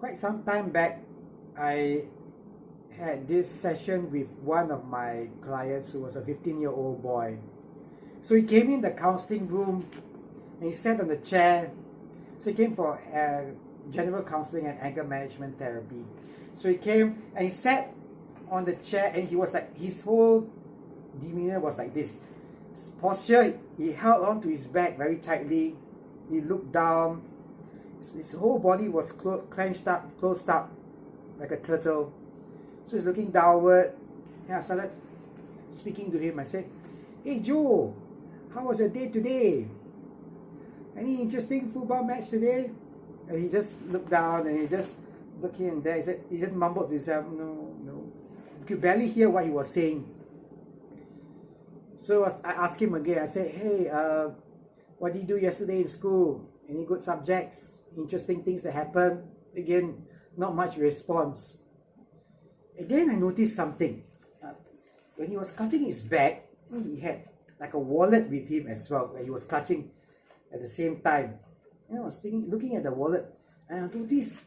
quite some time back, I had this session with one of my clients who was a 15-year-old boy. So he came in the counseling room and he sat on the chair. So he came for general counseling and anger management therapy. So he came and he sat on the chair and he was like, his whole demeanor was like this. His posture, he held on to his back very tightly. He looked down. His whole body was clenched up, closed up, like a turtle. So he's looking downward. And I started speaking to him. I said, "Hey Joe, how was your day today? Any interesting football match today?" And he just looked down and he just looked here and there. He just mumbled to himself, "No, no." You could barely hear what he was saying. So I asked him again. I said, "Hey, what did you do yesterday in school? Any good subjects? Interesting things that happened?" Again, not much response. Again, I noticed something. When he was clutching his bag, he had like a wallet with him as well, where he was clutching at the same time. And I was looking at the wallet, and I noticed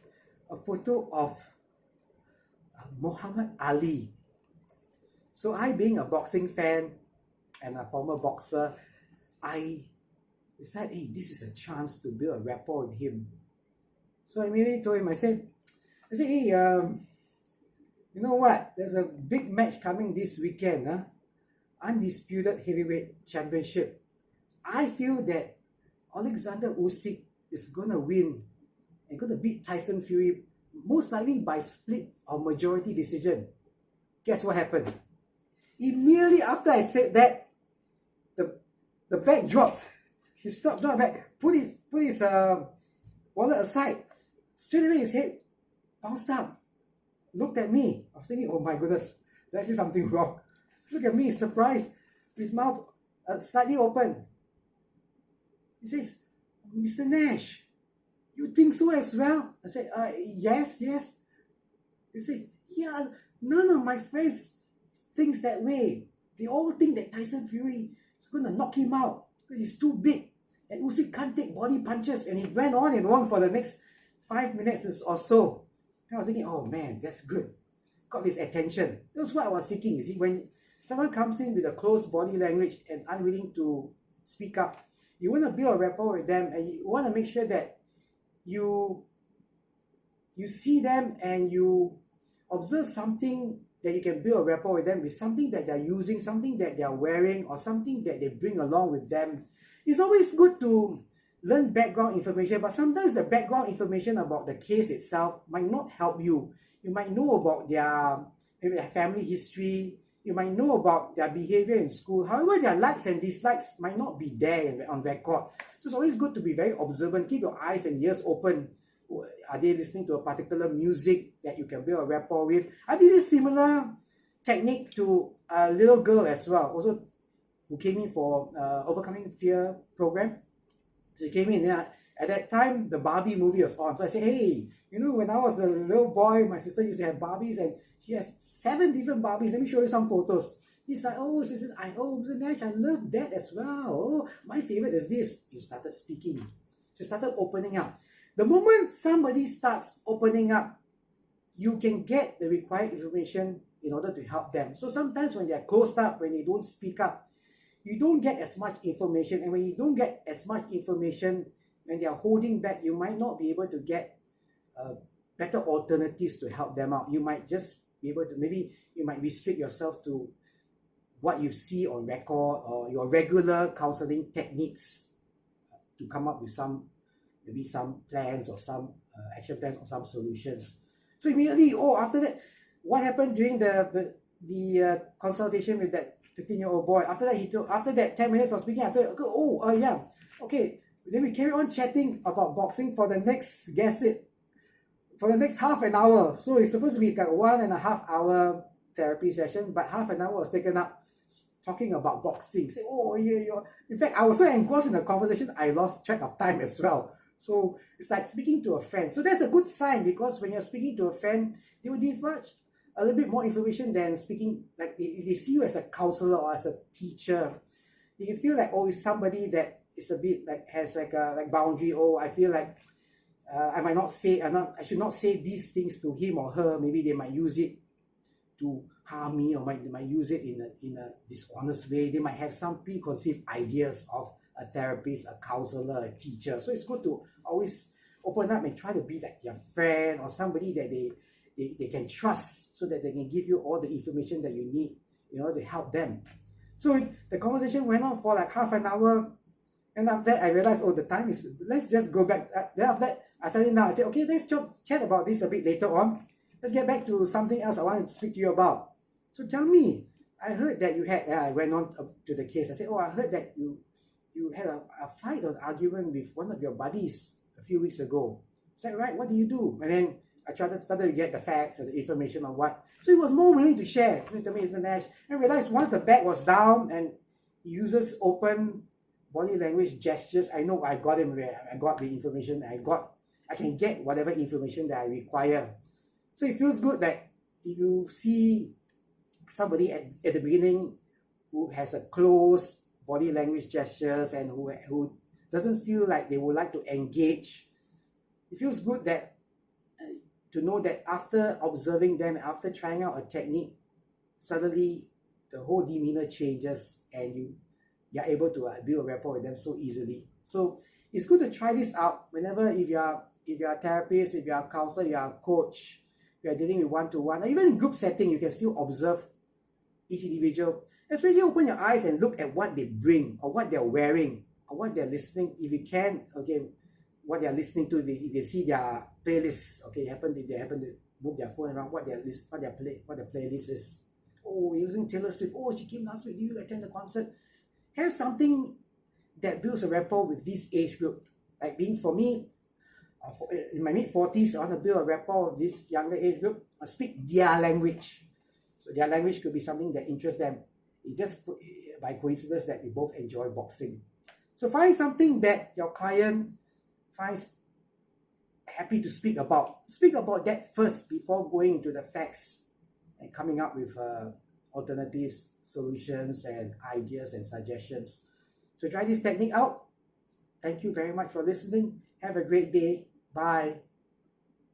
a photo of Muhammad Ali. So I, being a boxing fan and a former boxer, I decided, hey, this is a chance to build a rapport with him. So I immediately told him, I said, hey, you know what? There's a big match coming this weekend, undisputed heavyweight championship. I feel that Alexander Usyk is gonna win and gonna beat Tyson Fury, most likely by split or majority decision. Guess what happened? Immediately after I said that, the bag dropped. He dropped the bag, put his wallet aside. Straight away his head bounced up, looked at me. I was thinking, oh my goodness, did I say something wrong? Look at me, surprised, his mouth slightly open. He says, "Mr. Nash, you think so as well?" I said, yes. He says, "Yeah, none of my friends thinks that way. They all think that Tyson Fury is going to knock him out because he's too big. And Usyk can't take body punches." And he went on and on for the next 5 minutes or so. And I was thinking, oh man, that's good. Got his attention. That's what I was seeking. You see, when someone comes in with a closed body language and unwilling to speak up, you want to build a rapport with them, and you want to make sure that you see them and you observe something that you can build a rapport with them with, something that they're using, something that they're wearing, or something that they bring along with them. It's always good to learn background information, but sometimes the background information about the case itself might not help you. You might know about maybe their family history. You might know about their behavior in school. However, their likes and dislikes might not be there on record. So it's always good to be very observant. Keep your eyes and ears open. Are they listening to a particular music that you can build a rapport with? I did a similar technique to a little girl as well, also who came in for Overcoming Fear program. She came in, and at that time, the Barbie movie was on. So I said, hey, you know, when I was a little boy, my sister used to have Barbies, and she has 7 different Barbies. Let me show you some photos. He's like, oh, she says, Mr. Nash, I love that as well. Oh, my favorite is this. She started speaking. She started opening up. The moment somebody starts opening up, you can get the required information in order to help them. So sometimes when they're closed up, when they don't speak up, you don't get as much information. And when you don't get as much information, when they are holding back, you might not be able to get better alternatives to help them out. You might just be able to, maybe you might restrict yourself to what you see on record or your regular counseling techniques to come up with maybe some plans or some action plans or some solutions. So immediately, after that, what happened during the consultation with that 15-year-old boy? After that 10 minutes of speaking, I thought, yeah, okay. Then we carry on chatting about boxing for the next, for the next half an hour. So it's supposed to be like a 1.5 hour therapy session, but half an hour was taken up talking about boxing. Say, yeah. In fact, I was so engrossed in the conversation, I lost track of time as well. So it's like speaking to a friend. So that's a good sign, because when you're speaking to a friend, they will divulge a little bit more information than speaking, like if they see you as a counselor or as a teacher, you feel like, it's somebody that is a bit like, has like a boundary. I feel like I might not say, I should not say these things to him or her. Maybe they might use it to harm me, or they might use it in a dishonest way. They might have some preconceived ideas of a therapist, a counselor, a teacher. So it's good to always open up and try to be like your friend or somebody that they can trust, so that they can give you all the information that you need in order to help them. So the conversation went on for like half an hour. And after that, I realized, oh, the time is, let's just go back. Then after that, I said, now I said, okay, let's chat about this a bit later on. Let's get back to something else I want to speak to you about. So tell me, I heard that you had, I went on to the case. I said, oh, I heard that you had a fight or an argument with one of your buddies a few weeks ago. Is that right? What did you do? And then I started to get the facts and the information on what. So he was more willing to share, Mr. Nash. And I realized once the bag was down and he uses open body language gestures, I know I got him where I got the information. I can get whatever information that I require. So it feels good that if you see somebody at the beginning who has a close body language gestures and who doesn't feel like they would like to engage, it feels good that to know that after observing them, after trying out a technique, suddenly the whole demeanor changes and you're able to build a rapport with them so easily. So it's good to try this out whenever, if you're a therapist, if you're a counselor, you're a coach, you're dealing with one-to-one, or even in group setting, you can still observe each individual. Especially open your eyes and look at what they bring, or what they're wearing, or what they're listening. If you can, okay, what they're listening to, if you see their playlists, okay, if they happen to move their phone around, what their playlist is. Oh, you're using Taylor Swift. Oh, she came last week. Did you attend the concert? Have something that builds a rapport with this age group. Like being for me, in my mid-40s, I want to build a rapport with this younger age group. I speak their language. So their language could be something that interests them. It just by coincidence that we both enjoy boxing. So find something that your client finds happy to speak about. Speak about that first before going into the facts and coming up with alternatives, solutions, and ideas and suggestions. So try this technique out. Thank you very much for listening. Have a great day. Bye.